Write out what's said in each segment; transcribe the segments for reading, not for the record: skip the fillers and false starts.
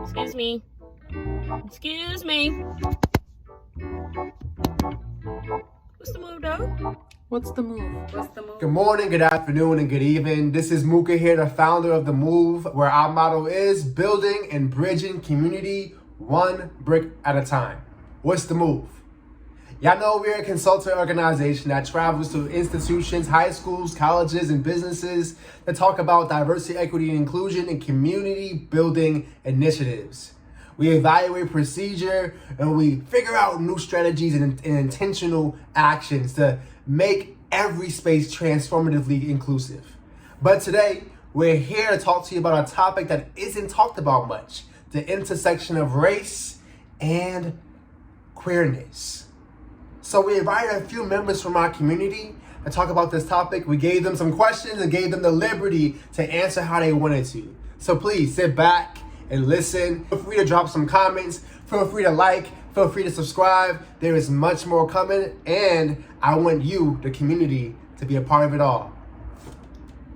Excuse me. Excuse me. What's the move, though? What's the move? Good morning, good afternoon, and good evening. This is Muka here, the founder of The Move, where our motto is building and bridging community one brick at a time. What's the move? Y'all know we're a consultant organization that travels to institutions, high schools, colleges, and businesses that talk about diversity, equity, and inclusion and community building initiatives. We evaluate procedure and we figure out new strategies and intentional actions to make every space transformatively inclusive. But today, we're here to talk to you about a topic that isn't talked about much: the intersection of race and queerness. So we invited a few members from our community to talk about this topic. We gave them some questions and gave them the liberty to answer how they wanted to. So please sit back and listen. Feel free to drop some comments. Feel free to like. Feel free to subscribe. There is much more coming, and I want you, the community, to be a part of it all.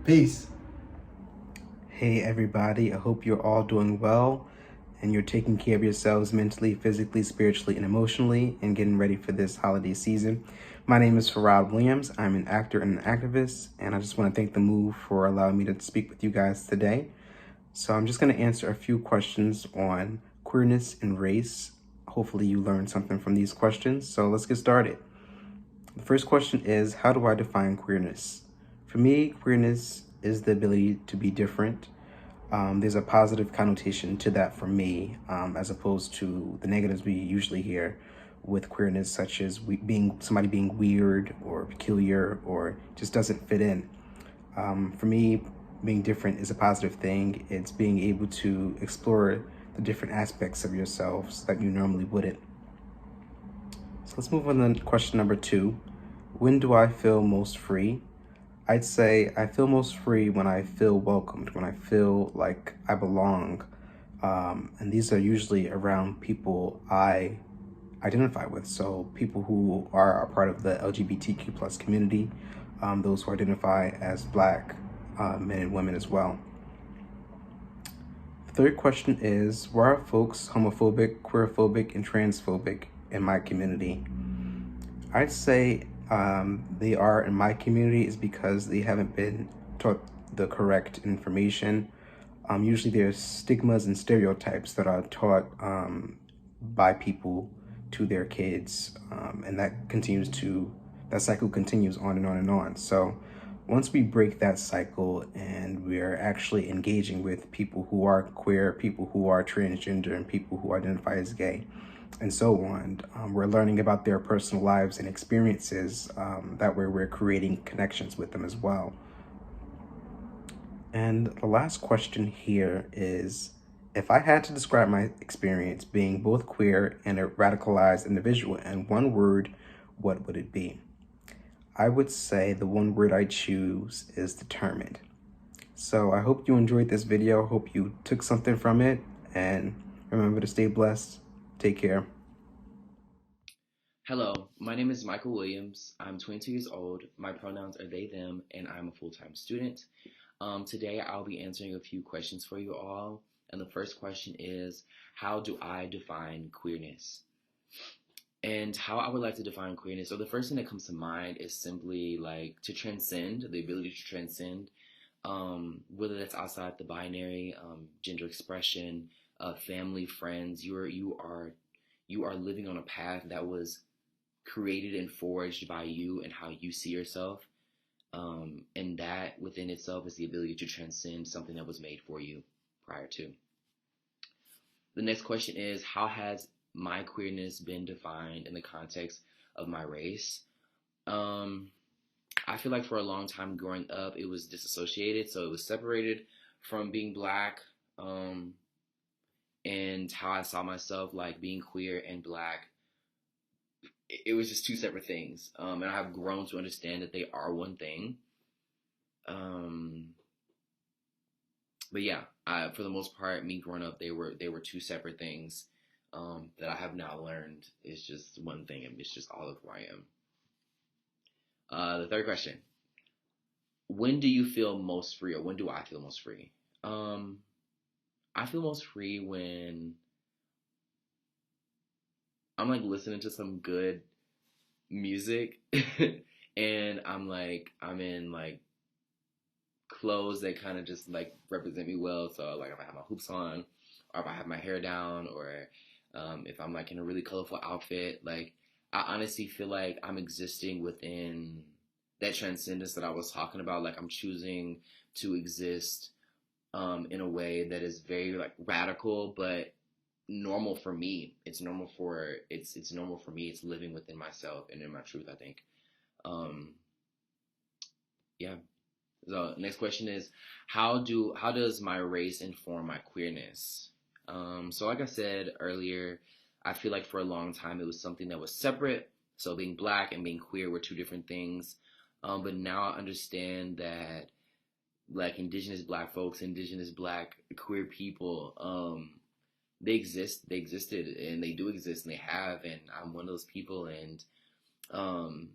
Peace. Hey everybody, I hope you're all doing well and you're taking care of yourselves mentally, physically, spiritually, and emotionally and getting ready for this holiday season. My name is Farad Williams. I'm an actor and an activist, and I just want to thank The Move for allowing me to speak with you guys today. So I'm just going to answer a few questions on queerness and race. Hopefully you learned something from these questions. So let's get started. The first question is, how do I define queerness? For me, queerness is the ability to be different. There's a positive connotation to that for me, as opposed to the negatives we usually hear with queerness, such as somebody being weird or peculiar or just doesn't fit in. For me, being different is a positive thing. It's being able to explore the different aspects of yourselves that you normally wouldn't. So let's move on to question number 2. When do I feel most free? I'd say I feel most free when I feel welcomed, when I feel like I belong. And these are usually around people I identify with. So people who are a part of the lgbtq plus community, those who identify as Black men and women as well. The third question is, why are folks homophobic, queerphobic, and transphobic in my community? I'd say they are in my community is because they haven't been taught the correct information. Usually there's stigmas and stereotypes that are taught by people to their kids, and that cycle continues on and on and on. So once we break that cycle and we're actually engaging with people who are queer, people who are transgender, and people who identify as gay, and so on, we're learning about their personal lives and experiences. That way we're creating connections with them as well. And the last question here is, if I had to describe my experience being both queer and a radicalized individual in one word, what would it be? I would say the one word I choose is determined. So I hope you enjoyed this video. I hope you took something from it, and remember to stay blessed. Take care. Hello, my name is Michael Williams. I'm 22 years old. My pronouns are they, them, and I'm a full-time student. Today I'll be answering a few questions for you all. And the first question is, how do I define queerness? And how I would like to define queerness, so the first thing that comes to mind is simply like to transcend, the ability to transcend, whether that's outside the binary, gender expression, family, friends. You are living on a path that was created and forged by you and how you see yourself. And that within itself is the ability to transcend something that was made for you prior to. The next question is, how has my queerness been defined in the context of my race? I feel like for a long time growing up, it was disassociated. So it was separated from being Black, and how I saw myself, like being queer and Black. It was just two separate things. And I have grown to understand that they are one thing. But yeah, for the most part, me growing up, they were two separate things. That I have now learned is just one thing, and it's just all of who I am. The third question: when do you feel most free, or when do I feel most free? I feel most free when I'm like listening to some good music and I'm in like clothes that kind of just like represent me well. So like if I have my hoops on, or if I have my hair down, or if I'm like in a really colorful outfit, like I honestly feel like I'm existing within that transcendence that I was talking about. Like I'm choosing to exist in a way that is very like radical, but normal for me. It's normal for me. It's living within myself and in my truth, I think. Um, yeah. So next question is how does my race inform my queerness? So like I said earlier, I feel like for a long time it was something that was separate. So being black and being queer were two different things. But now I understand that like indigenous black folks, indigenous black queer people, they existed, and they do exist, and they have, and I'm one of those people, and um,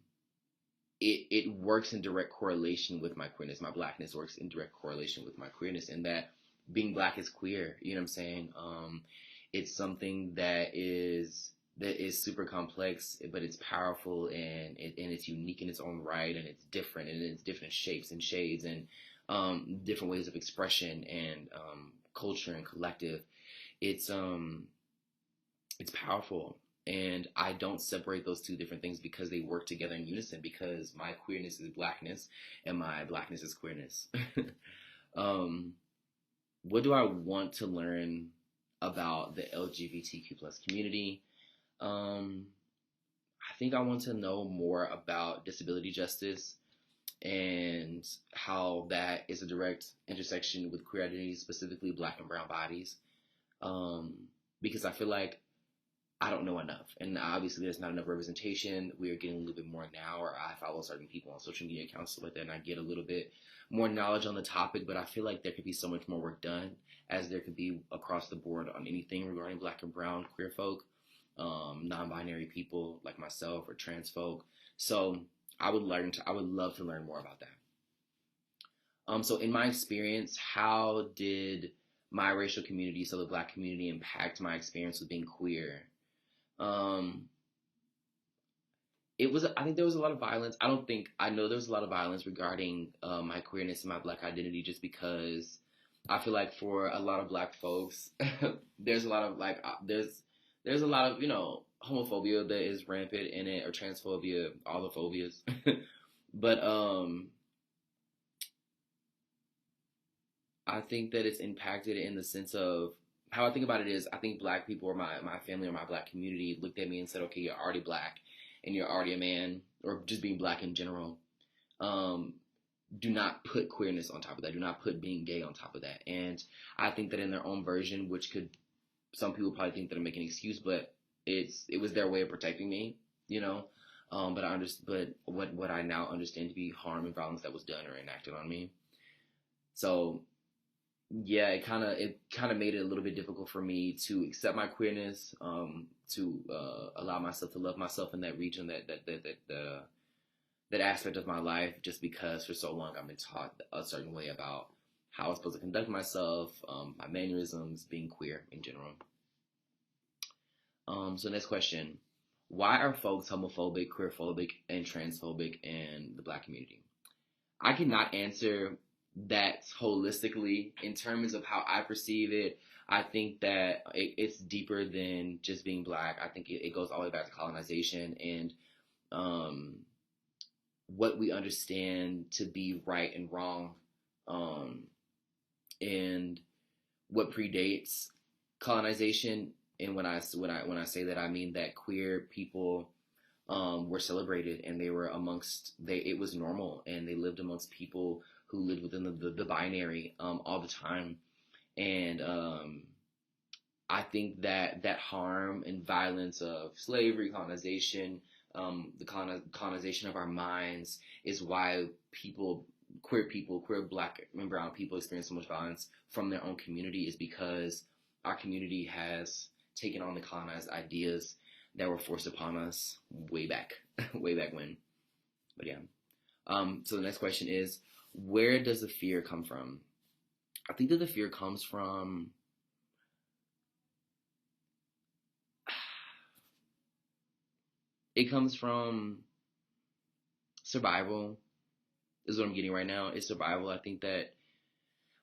it works in direct correlation with my queerness. My blackness works in direct correlation with my queerness, and that being black is queer. You know what I'm saying? It's something that is super complex, but it's powerful, and it's unique in its own right, and it's different, and it's different shapes and shades, and different ways of expression, and culture and collective. It's it's powerful, and I don't separate those two different things because they work together in unison, because my queerness is blackness and my blackness is queerness. um what do I want to learn about the LGBTQ plus community? um I think I want to know more about disability justice and how that is a direct intersection with queer identities, specifically black and brown bodies. um because I feel like I don't know enough. And obviously, there's not enough representation. We are getting a little bit more now, or I follow certain people on social media accounts, stuff like that, and I get a little bit more knowledge on the topic. But I feel like there could be so much more work done, as there could be across the board on anything regarding black and brown queer folk, non-binary people like myself, or trans folk. So I would love to learn more about that. So in my experience, how did my racial community, so the black community, impact my experience with being queer? Um, I think there was a lot of violence. I know there was a lot of violence regarding my queerness and my black identity, just because I feel like for a lot of black folks, there's a lot of there's a lot of, homophobia that is rampant in it, or transphobia, all the phobias. But I think that it's impacted in the sense of, how I think about it is, I think black people, or my family, or my black community, looked at me and said, okay, you're already black and you're already a man, or just being black in general. Um, do not put queerness on top of that. Do not put being gay on top of that. And I think that in their own version, which could, some people probably think that I'm making an excuse, but it was their way of protecting me, you know. But what I now understand to be harm and violence that was done or enacted on me. So yeah, it kind of made it a little bit difficult for me to accept my queerness, to allow myself to love myself in that region, that aspect of my life, just because for so long I've been taught a certain way about how I'm supposed to conduct myself, my mannerisms, being queer in general. So next question: why are folks homophobic, queerphobic, and transphobic in the black community? I cannot answer that holistically in terms of how I perceive it. I think that it's deeper than just being black. I think it goes all the way back to colonization, and um, what we understand to be right and wrong, um, and what predates colonization. And when I say that, I mean that queer people were celebrated, and they were it was normal, and they lived amongst people who lived within the binary all the time. And I think that harm and violence of slavery, colonization, the colonization of our minds, is why queer black and brown people experience so much violence from their own community, is because our community has taken on the colonized ideas that were forced upon us way back, way back when. But yeah. So the next question is, where does the fear come from? I think that the fear comes from It comes from survival, is what I'm getting right now. It's survival. I think that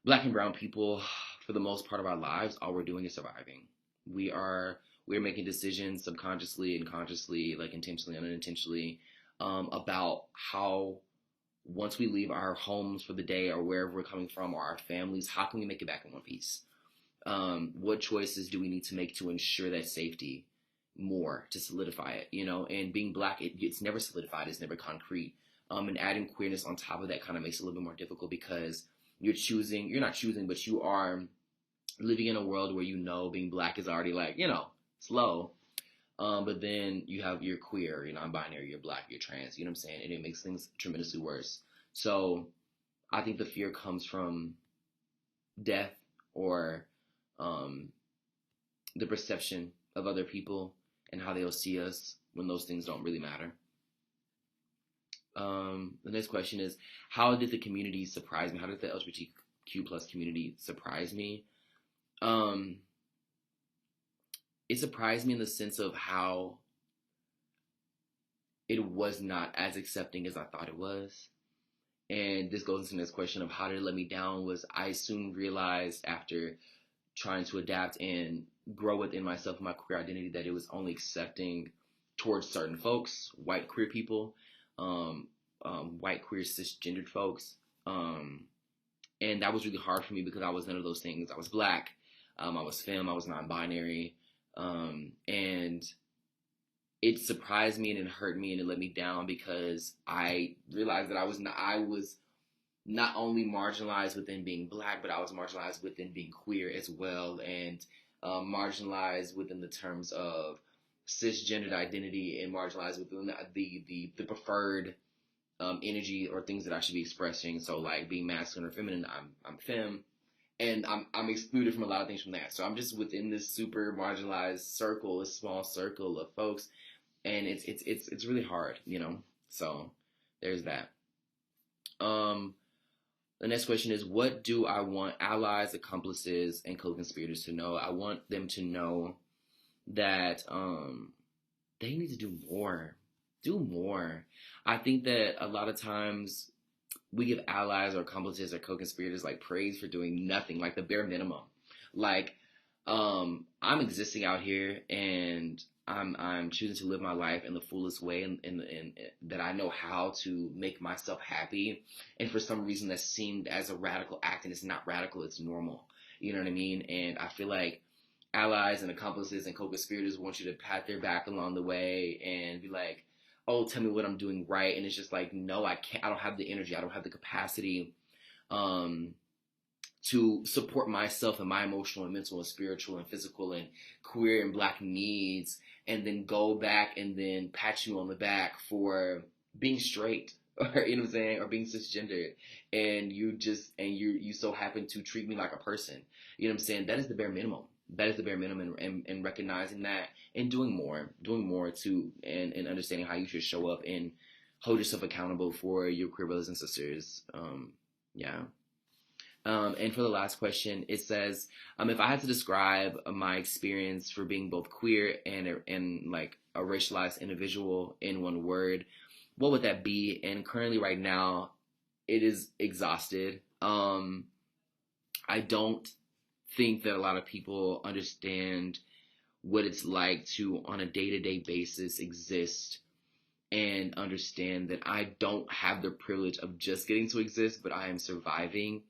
Black and brown people, for the most part of our lives, all we're doing is surviving. We're making decisions subconsciously and consciously, like intentionally and unintentionally, about how once we leave our homes for the day or wherever we're coming from or our families, how can we make it back in one piece? What choices do we need to make to ensure that safety more to solidify it, and being Black, it's never solidified, it's never concrete. And adding queerness on top of that kind of makes it a little bit more difficult because you're not choosing, but you are living in a world where being Black is already like, slow. But then you're queer, you're non-binary, you're Black, you're trans, you know what I'm saying? And it makes things tremendously worse. So I think the fear comes from death or the perception of other people and how they'll see us when those things don't really matter. The next question is, how did the community surprise me? How did the LGBTQ plus community surprise me? It surprised me in the sense of how it was not as accepting as I thought it was. And this goes into the next question of how did it let me down was I soon realized after trying to adapt and grow within myself and my queer identity that it was only accepting towards certain folks, white queer people, white queer cisgendered folks. And that was really hard for me because I was none of those things. I was Black, I was femme, I was non-binary, and it surprised me and it hurt me and it let me down because I realized that I was not only marginalized within being Black, but I was marginalized within being queer as well, and marginalized within the terms of cisgendered identity and marginalized within the preferred energy or things that I should be expressing. So like being masculine or feminine, I'm femme, and I'm excluded from a lot of things from that. So I'm just within this super marginalized circle, a small circle of folks, and it's really hard, So there's that. The next question is, what do I want allies, accomplices, and co-conspirators to know? I want them to know that they need to do more. Do more. I think that a lot of times we give allies or accomplices or co-conspirators like praise for doing nothing, like the bare minimum. Like, I'm existing out here and I'm choosing to live my life in the fullest way and that I know how to make myself happy. And for some reason that seemed as a radical act, and it's not radical, it's normal. You know what I mean? And I feel like allies and accomplices and co-conspirators want you to pat their back along the way and be like, oh, tell me what I'm doing right. And it's just like, no, I can't. I don't have the energy. I don't have the capacity to support myself and my emotional and mental and spiritual and physical and queer and Black needs, and then go back and then pat you on the back for being straight, or you know what I'm saying, or being cisgendered, and you so happen to treat me like a person. You know what I'm saying? That is the bare minimum. That is the bare minimum, and recognizing that and doing more to and understanding how you should show up and hold yourself accountable for your queer brothers and sisters. Yeah. And for the last question, it says, if I had to describe my experience for being both queer and like a racialized individual in one word, what would that be? And currently right now, it is exhausted. I don't think that a lot of people understand what it's like to, on a day-to-day basis, exist and understand that I don't have the privilege of just getting to exist, but I am surviving.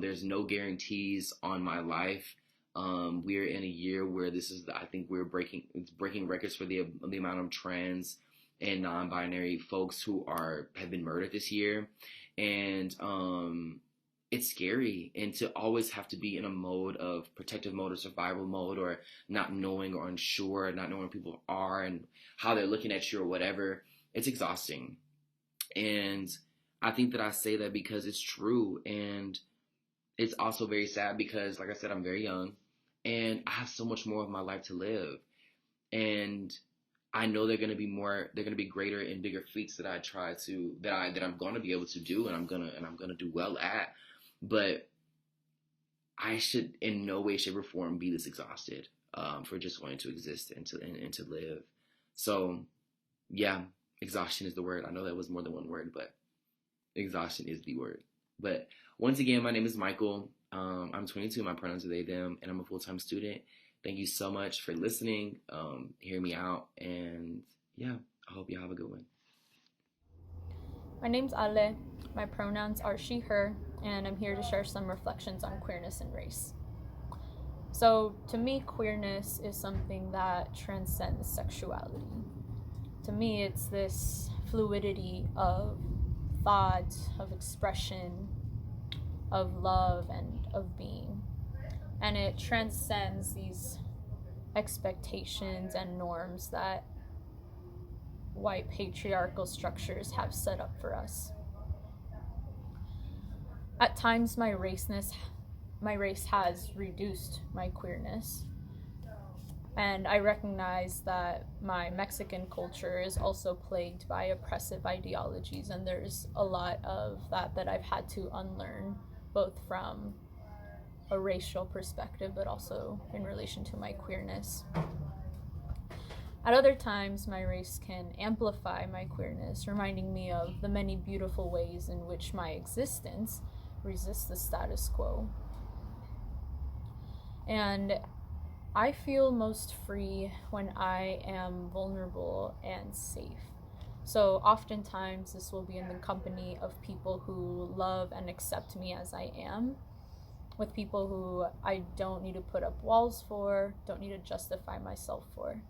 There's no guarantees on my life. We're in a year where I think it's breaking records for the amount of trans and non-binary folks who have been murdered this year. And it's scary, and to always have to be in a mode of protective mode or survival mode, or not knowing or unsure, not knowing where people are and how they're looking at you or whatever. It's exhausting. And I think that I say that because it's true. And it's also very sad because, like I said, I'm very young and I have so much more of my life to live. And I know they're going to be greater and bigger feats that I'm going to be able to do, and I'm going to do well at. But I should in no way, shape, or form be this exhausted for just wanting to exist and to live. So yeah, exhaustion is the word. I know that was more than one word, but exhaustion is the word. But once again, my name is Michael. I'm 22. My pronouns are they, them, and I'm a full-time student. Thank you so much for listening. Hear me out, and yeah, I hope you have a good one. My name's Ale. My pronouns are she, her, and I'm here to share some reflections on queerness and race. So, to me, queerness is something that transcends sexuality. To me, it's this fluidity of thought, of expression, of love, and of being. And it transcends these expectations and norms that white patriarchal structures have set up for us. At times, my race has reduced my queerness. And I recognize that my Mexican culture is also plagued by oppressive ideologies, and there's a lot of that I've had to unlearn, both from a racial perspective, but also in relation to my queerness. At other times, my race can amplify my queerness, reminding me of the many beautiful ways in which my existence resists the status quo. And I feel most free when I am vulnerable and safe. So oftentimes this will be in the company of people who love and accept me as I am, with people who I don't need to put up walls for, don't need to justify myself for.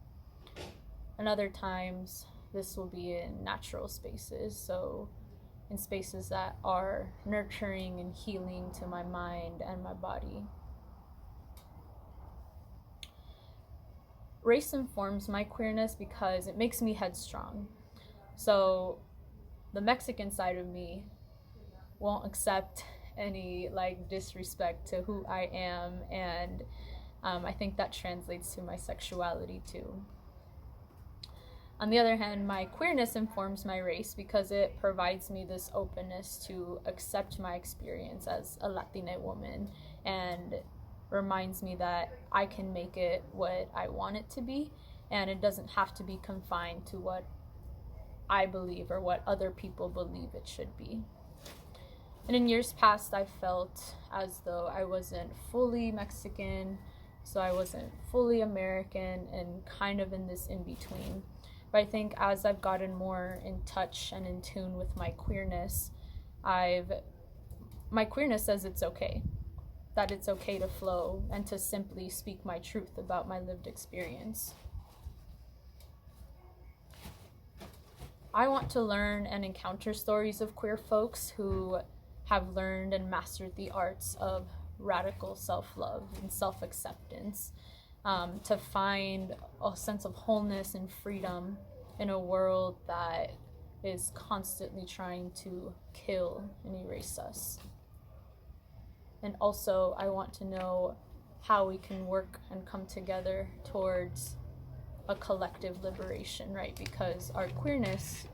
And other times this will be in natural spaces, so in spaces that are nurturing and healing to my mind and my body. Race informs my queerness because it makes me headstrong. So the Mexican side of me won't accept any disrespect to who I am, and I think that translates to my sexuality too. On the other hand, my queerness informs my race because it provides me this openness to accept my experience as a Latina woman, and reminds me that I can make it what I want it to be, and it doesn't have to be confined to what I believe or what other people believe it should be. And in years past, I felt as though I wasn't fully Mexican, so I wasn't fully American, and kind of in this in-between. But I think as I've gotten more in touch and in tune with my queerness, my queerness says it's okay. That it's okay to flow and to simply speak my truth about my lived experience. I want to learn and encounter stories of queer folks who have learned and mastered the arts of radical self-love and self-acceptance, to find a sense of wholeness and freedom in a world that is constantly trying to kill and erase us. And also, I want to know how we can work and come together towards a collective liberation, right? Because our queerness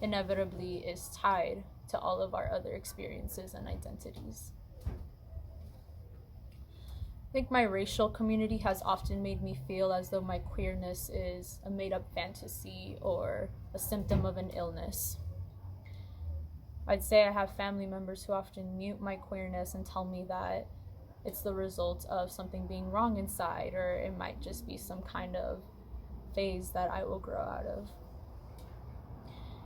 inevitably is tied to all of our other experiences and identities. I think my racial community has often made me feel as though my queerness is a made-up fantasy or a symptom of an illness. I'd say I have family members who often mute my queerness and tell me that it's the result of something being wrong inside, or it might just be some kind of phase that I will grow out of.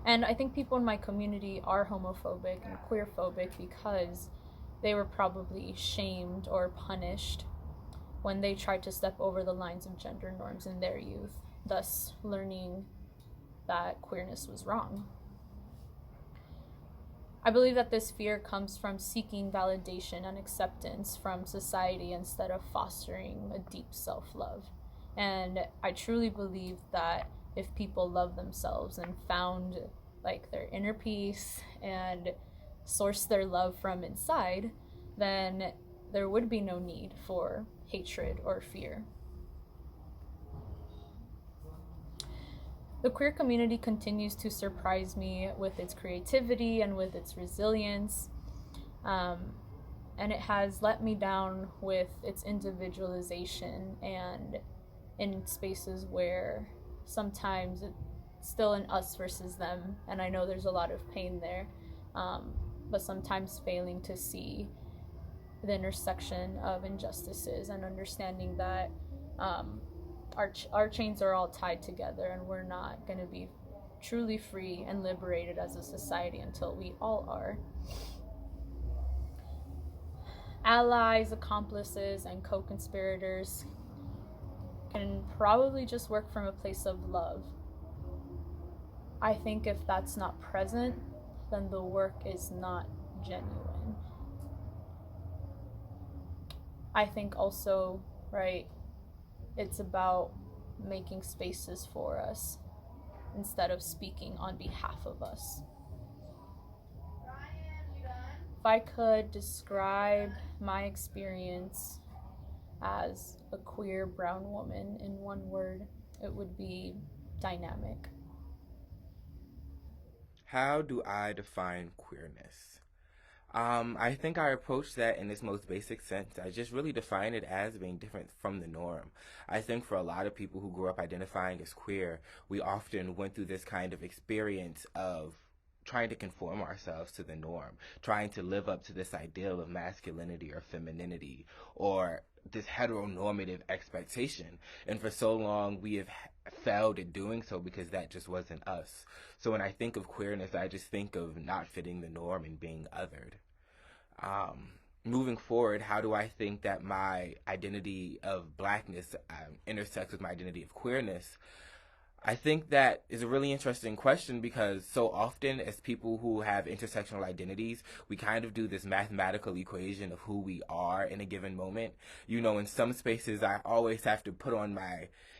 And I think people in my community are homophobic and queerphobic because they were probably shamed or punished when they tried to step over the lines of gender norms in their youth, thus learning that queerness was wrong. I believe that this fear comes from seeking validation and acceptance from society instead of fostering a deep self-love. And I truly believe that if people love themselves and found their inner peace and source their love from inside, then there would be no need for hatred or fear. The queer community continues to surprise me with its creativity and with its resilience, and it has let me down with its individualization and in spaces where sometimes it still an us versus them, and I know there's a lot of pain there, but sometimes failing to see the intersection of injustices and understanding that our chains are all tied together, and we're not going to be truly free and liberated as a society until we all are. Allies, accomplices, and co-conspirators can probably just work from a place of love. I think if that's not present, then the work is not genuine. I think also, right, it's about making spaces for us instead of speaking on behalf of us. If I could describe my experience as a queer brown woman in one word, it would be dynamic. How do I define queerness? I think I approach that in its most basic sense. I just really define it as being different from the norm. I think for a lot of people who grew up identifying as queer, we often went through this kind of experience of trying to conform ourselves to the norm, trying to live up to this ideal of masculinity or femininity or this heteronormative expectation. And for so long, we have failed at doing so because that just wasn't us. So when I think of queerness, I just think of not fitting the norm and being othered. Moving forward, how do I think that my identity of blackness intersects with my identity of queerness? I think that is a really interesting question because so often as people who have intersectional identities, we kind of do this mathematical equation of who we are in a given moment. You know, in some spaces, I always have to put on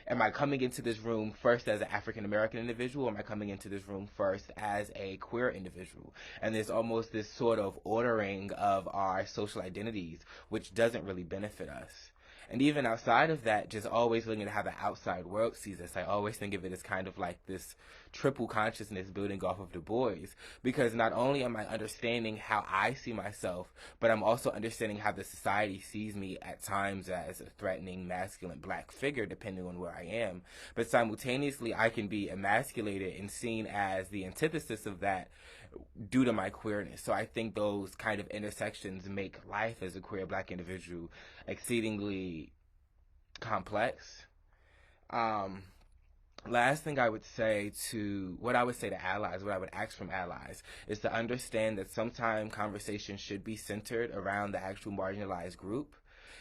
am I coming into this room first as an African American individual, or am I coming into this room first as a queer individual? And there's almost this sort of ordering of our social identities, which doesn't really benefit us. And even outside of that, just always looking at how the outside world sees us, I always think of it as kind of like this triple consciousness building off of Du Bois. Because not only am I understanding how I see myself, but I'm also understanding how the society sees me at times as a threatening, masculine black figure, depending on where I am. But simultaneously, I can be emasculated and seen as the antithesis of that due to my queerness. So I think those kind of intersections make life as a queer black individual exceedingly complex. Last thing I would say what I would say to allies, what I would ask from allies, is to understand that sometimes conversations should be centered around the actual marginalized group.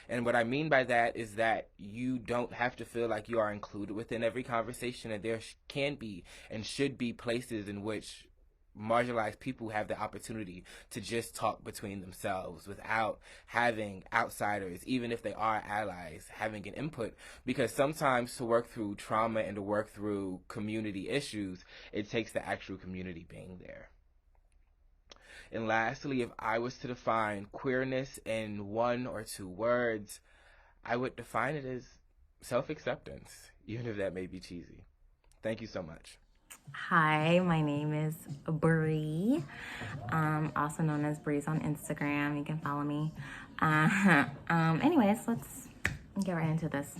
And what I mean by that is that you don't have to feel like you are included within every conversation, and there can be and should be places in which marginalized people have the opportunity to just talk between themselves without having outsiders, even if they are allies, having an input. Because sometimes to work through trauma and to work through community issues, it takes the actual community being there. And lastly, if I was to define queerness in one or two words, I would define it as self-acceptance, even if that may be cheesy. Thank you so much. Hi, my name is Bree, also known as Breeze on Instagram. You can follow me. Anyways, let's get right into this.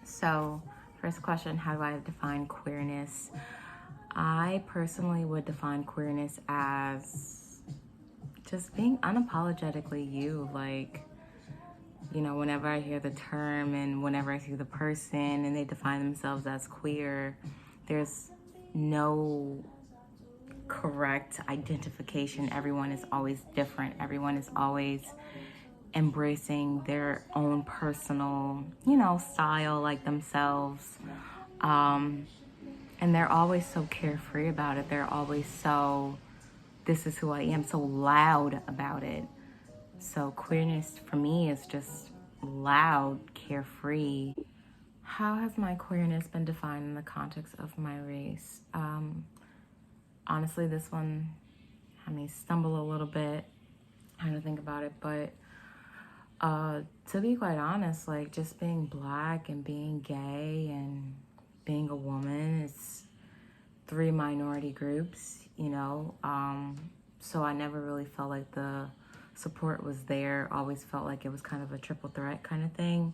So, first question, how do I define queerness? I personally would define queerness as just being unapologetically you. Like, you know, whenever I hear the term and whenever I see the person and they define themselves as queer, there's no correct identification. Everyone is always different. Everyone is always embracing their own personal, style, like themselves. And they're always so carefree about it. They're always so, this is who I am, so loud about it. So queerness for me is just loud, carefree. How has my queerness been defined in the context of my race? Honestly, this one had me stumble a little bit, trying to think about it. But to be quite honest, like just being black and being gay and being a woman, it's 3 minority groups, so I never really felt like the support was there. Always felt like it was kind of a triple threat kind of thing.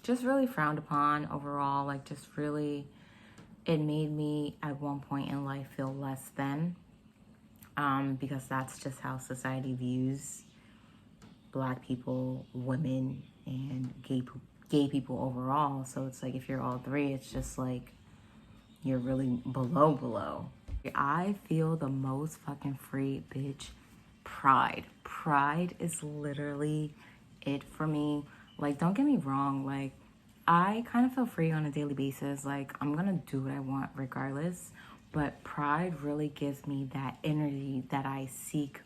Just really frowned upon overall, like just really it made me at one point in life feel less than, because that's just how society views Black people, women, and gay people overall. So it's like if you're all three, it's just like you're really below. I feel the most fucking free, bitch. Pride is literally it for me. Like, don't get me wrong, like, I kind of feel free on a daily basis. Like, I'm gonna do what I want regardless, but pride really gives me that energy that I seek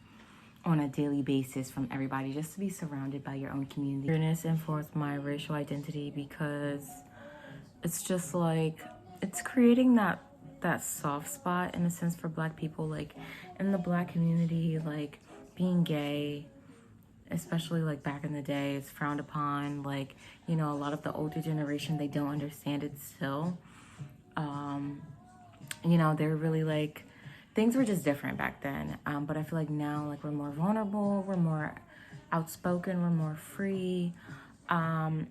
on a daily basis from everybody, just to be surrounded by your own community. Queerness informs my racial identity because it's just like, it's creating that soft spot in a sense for Black people. Like, in the Black community, like, being gay, especially like back in the day, it's frowned upon. Like, you know, a lot of the older generation, they don't understand it still. You know, they're really like, things were just different back then. But I feel like now, like, we're more vulnerable, we're more outspoken, we're more free. And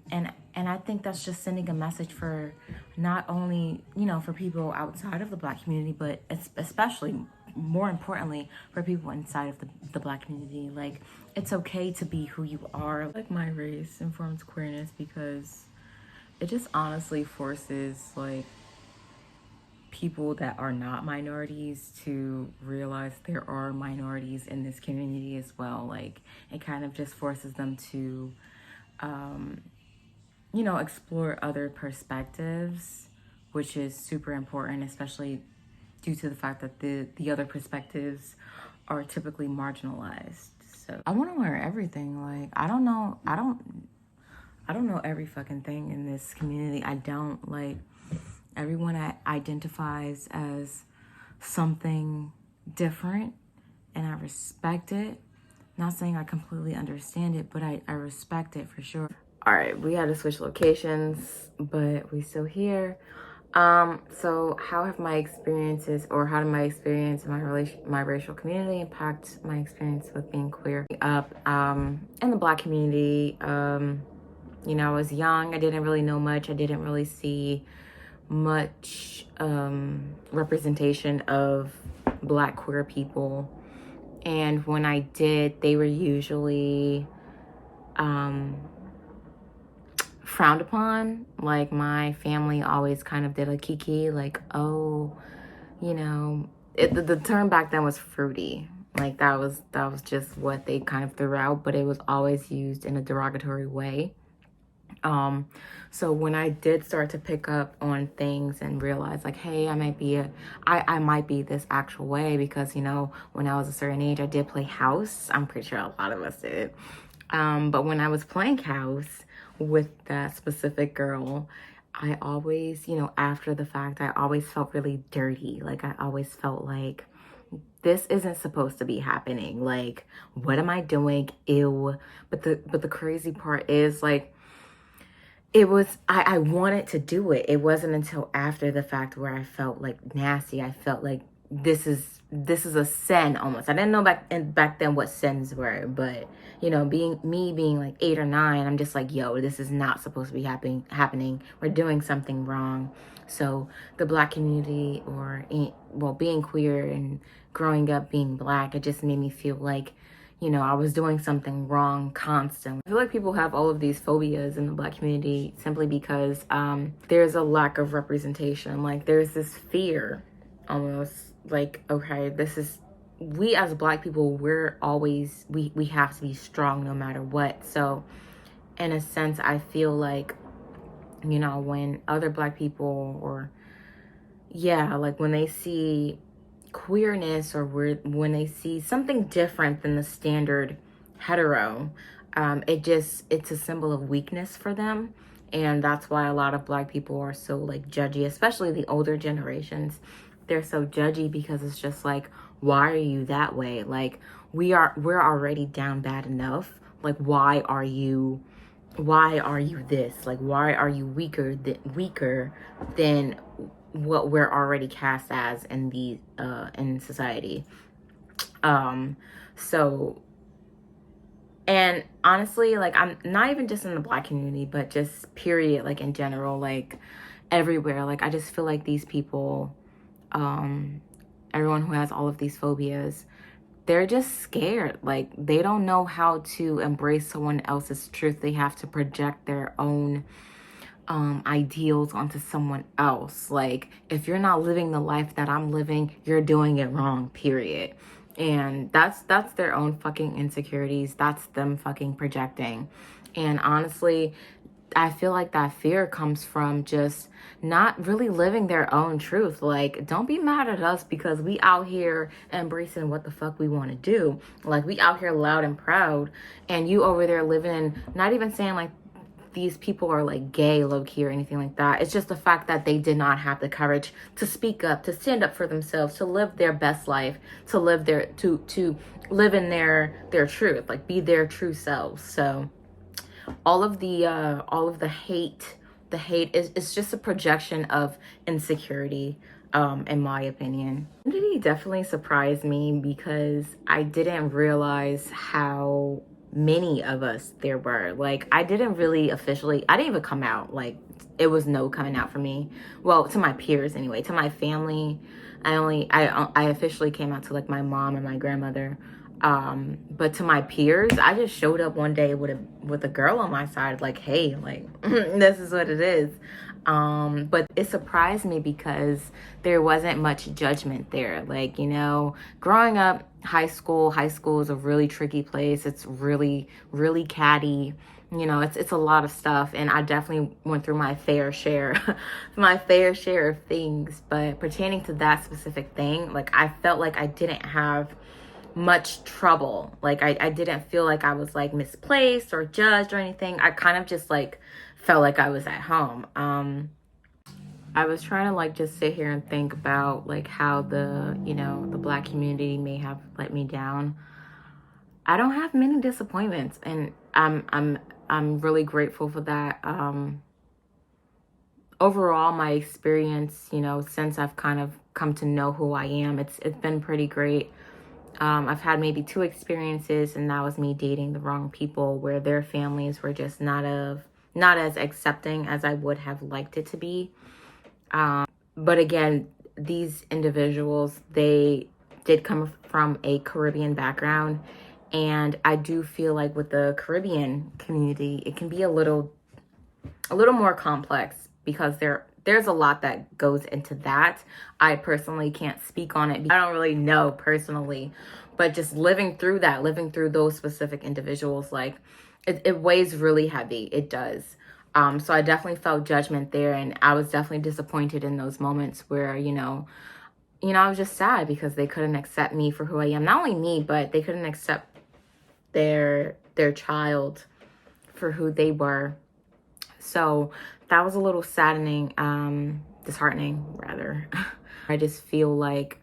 I think that's just sending a message for not only, you know, for people outside of the Black community, but especially, more importantly, for people inside of the Black community. Like, it's okay to be who you are. Like, my race informs queerness because it just honestly forces, like, people that are not minorities to realize there are minorities in this community as well. Like, it kind of just forces them to, you know, explore other perspectives, which is super important, especially due to the fact that the other perspectives are typically marginalized. So I want to learn everything. Like, I don't know every fucking thing in this community. I don't. Like, everyone identifies as something different, and I respect it. Not saying I completely understand it, but I respect it for sure. All right, we had to switch locations, but we still here. So how have my experiences, or how did my experience in my racial community impact my experience with being queer? Up in the Black community, you know, I was young. I didn't really know much. I didn't really see much representation of Black queer people. And when I did, they were usually frowned upon. Like, my family always kind of did a kiki, like, oh, you know, the term back then was fruity. Like, that was just what they kind of threw out, but it was always used in a derogatory way. So when I did start to pick up on things and realize, like, hey, I might be this actual way, because, you know, when I was a certain age, I did play house. I'm pretty sure a lot of us did. But when I was playing house with that specific girl, I always, you know, after the fact, I always felt really dirty. Like, I always felt like, this isn't supposed to be happening. Like, what am I doing? Ew. But the crazy part is, like, it was, I wanted to do it. It wasn't until after the fact where I felt like nasty. I felt like this is a sin almost. I didn't know back then what sins were, but, you know, being like 8 or 9, I'm just like, yo, this is not supposed to be happening. We're doing something wrong. So the Black community, or, well, being queer and growing up being Black, it just made me feel like, you know, I was doing something wrong constantly. I feel like people have all of these phobias in the Black community simply because there's a lack of representation. Like, there's this fear almost, like, okay, we as Black people, we're always, we have to be strong no matter what. So in a sense, I feel like, you know, when other Black people, or, yeah, like, when they see queerness, or when they see something different than the standard hetero, it's a symbol of weakness for them. And that's why a lot of Black people are so, like, judgy, especially the older generations. They're so judgy because it's just like, why are you that way? Like, we're already down bad enough. Like, why are you this? Like, why are you weaker than what we're already cast as in society? So, and honestly, like, I'm not even just in the Black community, but just period, like, in general, like, everywhere. Like, I just feel like these people, everyone who has all of these phobias, they're just scared. Like, they don't know how to embrace someone else's truth. They have to project their own ideals onto someone else. Like, if you're not living the life that I'm living, you're doing it wrong, period. And that's their own fucking insecurities. That's them fucking projecting. And honestly, I feel like that fear comes from just not really living their own truth. Like, don't be mad at us because we out here embracing what the fuck we want to do. Like, we out here loud and proud, and you over there living in, not even saying like these people are like gay low key or anything like that. It's just the fact that they did not have the courage to speak up, to stand up for themselves, to live their best life, to live their to live in their truth, like be their true selves. So all of the hate, is just a projection of insecurity, in my opinion. Identity definitely surprised me because I didn't realize how many of us there were. Like, I didn't even come out. Like, it was no coming out for me. Well, to my peers anyway. To my family, I officially came out to like my mom and my grandmother. But to my peers, I just showed up one day with a girl on my side, like, hey, like, this is what it is. But it surprised me because there wasn't much judgment there. Like, you know, growing up, high school is a really tricky place. It's really, really catty. You know, it's a lot of stuff. And I definitely went through my fair share, of things. But pertaining to that specific thing, like, I felt like I didn't have much trouble. Like, I didn't feel like I was like misplaced or judged or anything. I kind of just like felt like I was at home. I was trying to like just sit here and think about like how the Black community may have let me down. I don't have many disappointments, and I'm really grateful for that. Overall, my experience, since I've kind of come to know who I am, it's been pretty great. I've had maybe 2 experiences, and that was me dating the wrong people, where their families were just not as accepting as I would have liked it to be. But again, these individuals, they did come from a Caribbean background, and I do feel like with the Caribbean community, it can be a little more complex because there's a lot that goes into that. I personally can't speak on it. I don't really know personally, but just living through those specific individuals, like it weighs really heavy. It does. So I definitely felt judgment there, and I was definitely disappointed in those moments where, I was just sad because they couldn't accept me for who I am. Not only me, but they couldn't accept their child for who they were. So that was a little saddening, disheartening rather. I just feel like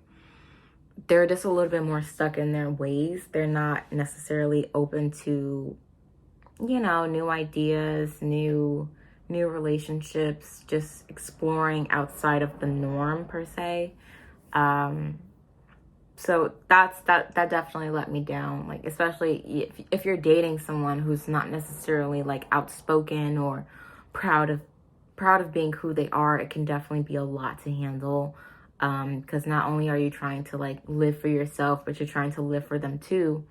they're just a little bit more stuck in their ways. They're not necessarily open to, new ideas, new relationships, just exploring outside of the norm per se. So that definitely let me down. Like, especially if you're dating someone who's not necessarily like outspoken or proud of being who they are, it can definitely be a lot to handle. Because not only are you trying to like live for yourself, but you're trying to live for them too,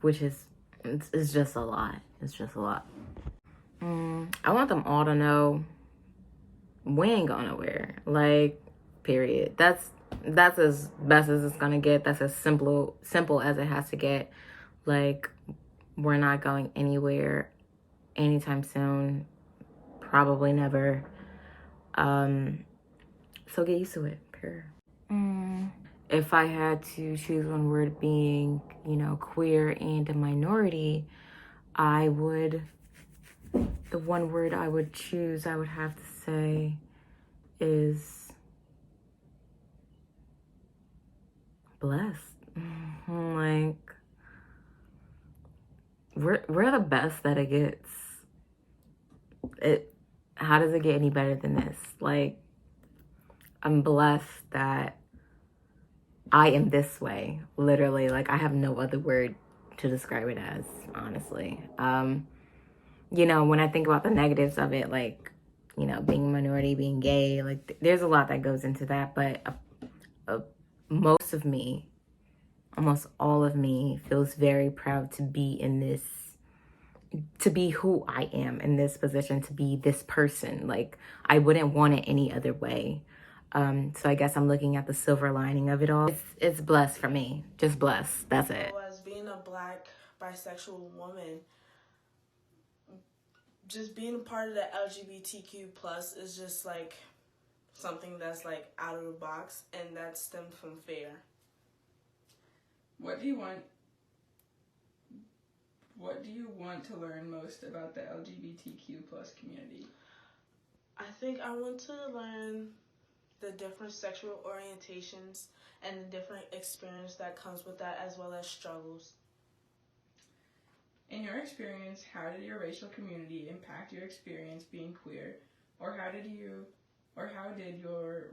which is it's just a lot. It's just a lot. I want them all to know we ain't going nowhere. Like, period. That's as best as it's gonna get. That's as simple as it has to get. Like, we're not going anywhere anytime soon. Probably never. So get used to it. Period. If I had to choose one word being, queer and a minority, the one word I would choose, I would have to say, is blessed. Like, we're the best that it gets. How does it get any better than this? Like, I'm blessed that I am this way, literally. Like, I have no other word to describe it as, honestly. When I think about the negatives of it, like, being a minority, being gay. Like, there's a lot that goes into that, but most of me, almost all of me, feels very proud to be to be who I am in this position, to be this person. Like, I wouldn't want it any other way. So I guess I'm looking at the silver lining of it all. It's blessed for me. Just blessed. That's it. So as being a Black bisexual woman, just being a part of the LGBTQ plus is just like something that's like out of the box, and that stemmed from fear. What do you want to learn most about the LGBTQ plus community? I think I want to learn the different sexual orientations and the different experience that comes with that, as well as struggles. In your experience, how did your racial community impact your experience being queer? Or how did your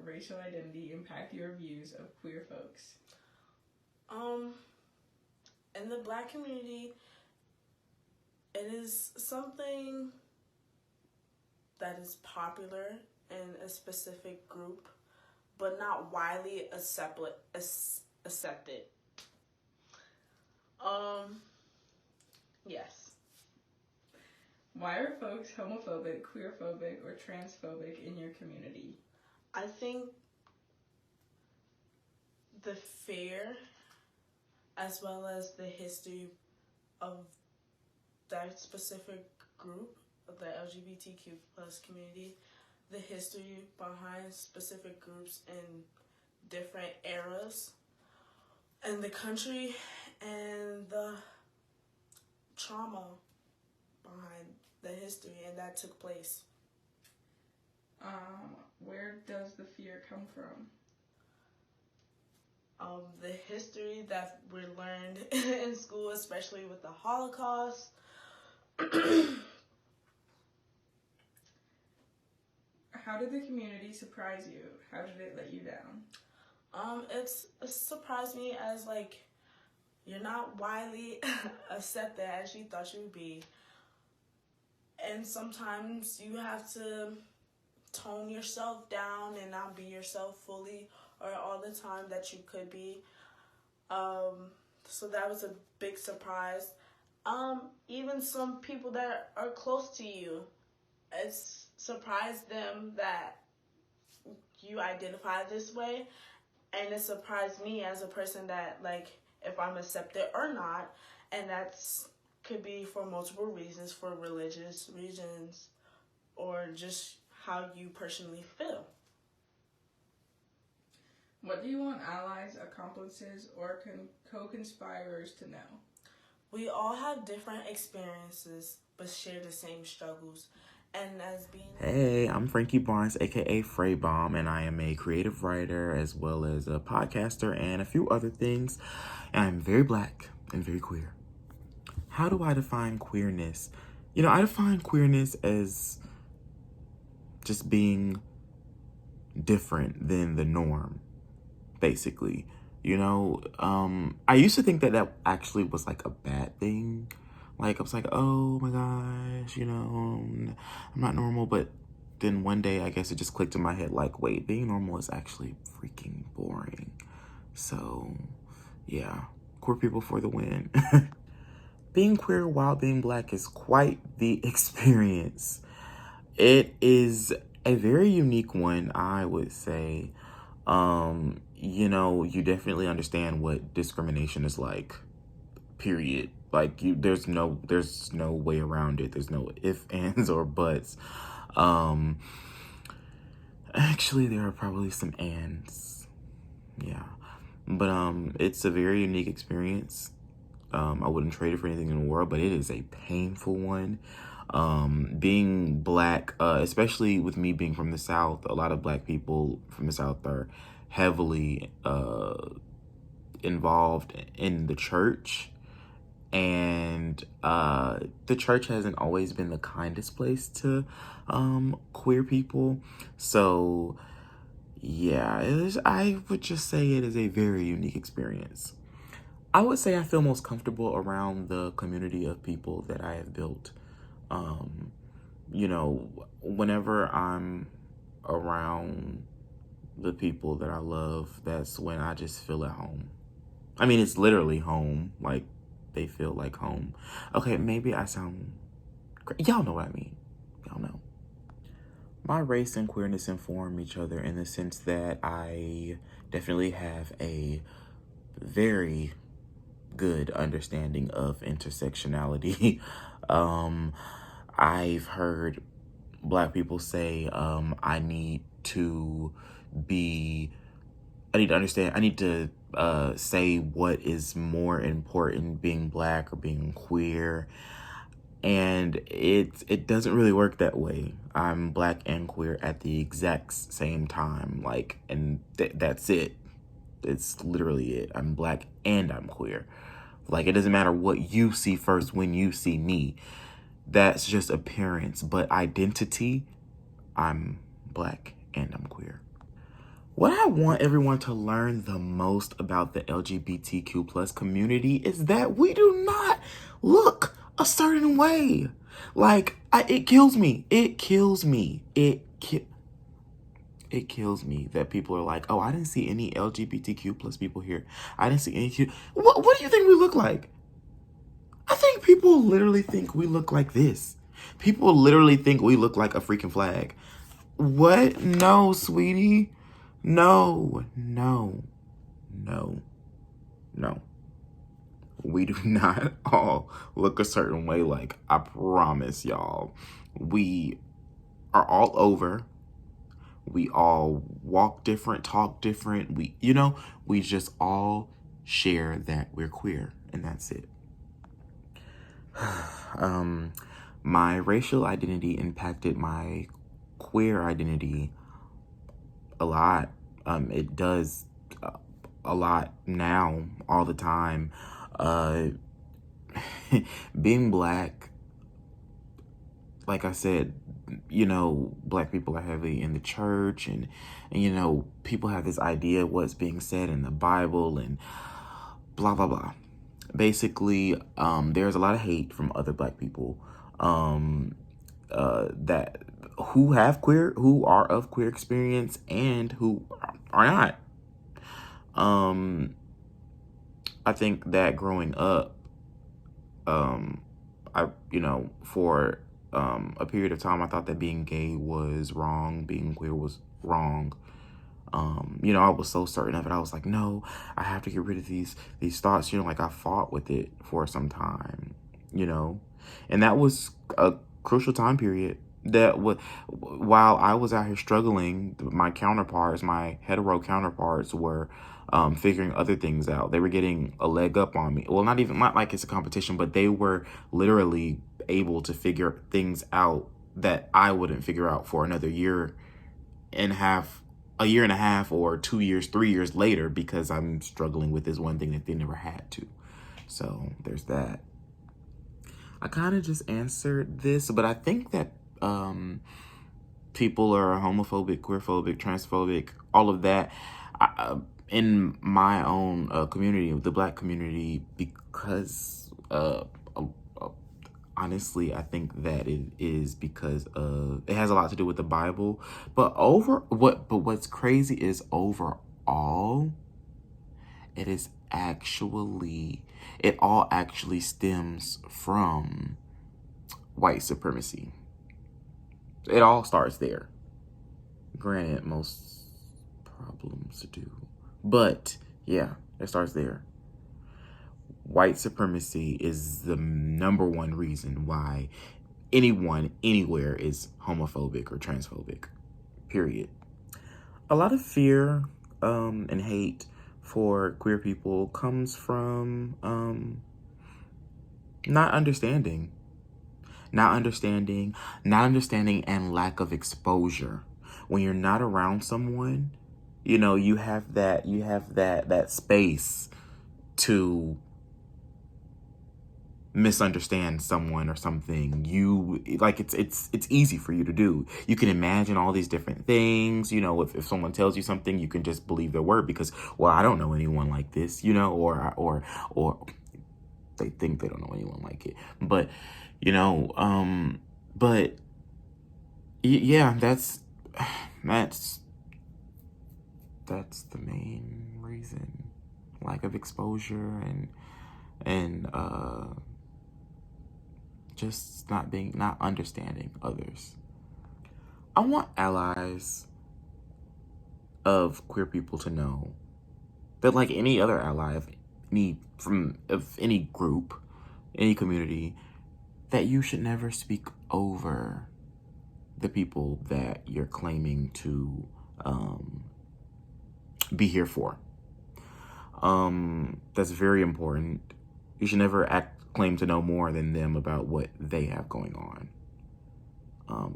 racial identity impact your views of queer folks? In the Black community, it is something that is popular in a specific group, but not widely accepted. Yes. Why are folks homophobic, queerphobic, or transphobic in your community? I think the fear, as well as the history of that specific group of the LGBTQ plus community, the history behind specific groups in different eras in the country, and the trauma behind the history and that took place. Where does the fear come from? The history that we learned in school, especially with the Holocaust. How did the community surprise you? How did it let you down? It surprised me as like, you're not widely accepted as you thought you would be. And sometimes you have to tone yourself down and not be yourself fully or all the time that you could be. So that was a big surprise. Even some people that are close to you, it's surprised them that you identify this way. And it surprised me as a person that, like, if I'm accepted or not, and that's could be for multiple reasons, for religious reasons, or just how you personally feel. What do you want allies, accomplices, or co-conspirators to know? We all have different experiences, but share the same struggles. And as being... Hey, I'm Frankie Barnes, aka Frey Bomb, and I am a creative writer as well as a podcaster and a few other things. And I'm very Black and very queer. How do I define queerness? I define queerness as just being different than the norm, basically. I used to think that actually was like a bad thing. Like, I was like, oh my gosh, I'm not normal. But then one day, I guess it just clicked in my head, like, wait, being normal is actually freaking boring. So, yeah, queer people for the win. Being queer while being Black is quite the experience. It is a very unique one, I would say. You definitely understand what discrimination is like, period. Like, there's no way around it. There's no ifs, ands, or buts. Actually, there are probably some ands. Yeah. But, it's a very unique experience. I wouldn't trade it for anything in the world, but it is a painful one. Being Black, especially with me being from the South, a lot of Black people from the South are heavily involved in the church. And the church hasn't always been the kindest place to queer people. So, yeah, I would just say it is a very unique experience. I would say I feel most comfortable around the community of people that I have built. whenever I'm around the people that I love, that's when I just feel at home. I mean, it's literally home. Like, they feel like home. Okay, maybe I sound... Y'all know what I mean. Y'all know. My race and queerness inform each other in the sense that I definitely have a very good understanding of intersectionality. I've heard Black people say, I need to understand, I need to say what is more important, being Black or being queer. And it doesn't really work that way. I'm Black and queer at the exact same time. Like, and that's it. It's literally it. I'm Black and I'm queer. Like, it doesn't matter what you see first when you see me. That's just appearance. But identity, I'm Black and I'm queer. What I want everyone to learn the most about the LGBTQ plus community is that we do not look a certain way. Like, it kills me. It kills me. It kills me that people are like, oh, I didn't see any LGBTQ plus people here. I didn't see any Q. What do you think we look like? I think people literally think we look like this. People literally think we look like a freaking flag. What? No, sweetie. No. We do not all look a certain way. Like, I promise y'all. We are all over. We all walk different, talk different. We just all share that we're queer, and that's it. My racial identity impacted my queer identity a lot. It does a lot now, all the time. Being Black, like I said, Black people are heavily in the church, and people have this idea of what's being said in the Bible and blah, blah, blah. Basically, there's a lot of hate from other Black people that who are of queer experience and who are not. I think that growing up, for a period of time, I thought that being gay was wrong, being queer was wrong. I was so certain of it. I was like, no, I have to get rid of these thoughts. Like, I fought with it for some time, and that was a crucial time period. That while I was out here struggling, my hetero counterparts were figuring other things out. They were getting a leg up on me. Well, not like it's a competition, but they were literally able to figure things out that I wouldn't figure out for a year and a half or 2 years, 3 years later, because I'm struggling with this one thing that they never had to. So there's that. I kind of just answered this, but I think that people are homophobic, queerphobic, transphobic, all of that in my own community, the Black community, because honestly, I think that it is because it has a lot to do with the Bible. But what's crazy is overall, it all actually stems from white supremacy. It all starts there. Granted, most problems do. But yeah, it starts there. White supremacy is the number one reason why anyone, anywhere is homophobic or transphobic, period. A lot of fear and hate for queer people comes from not understanding, and lack of exposure. When you're not around someone, you have that space to misunderstand someone or something. It's easy for you to do. You can imagine all these different things. If someone tells you something, you can just believe their word because, well, I don't know anyone like this, or they think they don't know anyone like it. But, but Yeah, that's the main reason. Lack of exposure and just not understanding others. I want allies of queer people to know that, like any other ally of any group, any community, that you should never speak over the people that you're claiming to be here for. That's very important. You should never claim to know more than them about what they have going on.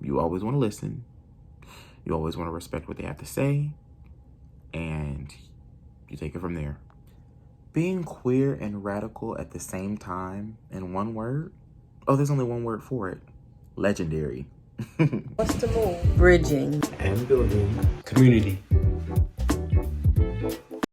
You always want to listen. You always want to respect what they have to say, and you take it from there. Being queer and radical at the same time in one word? Oh, there's only one word for it. Legendary. What's the move? Bridging And building community.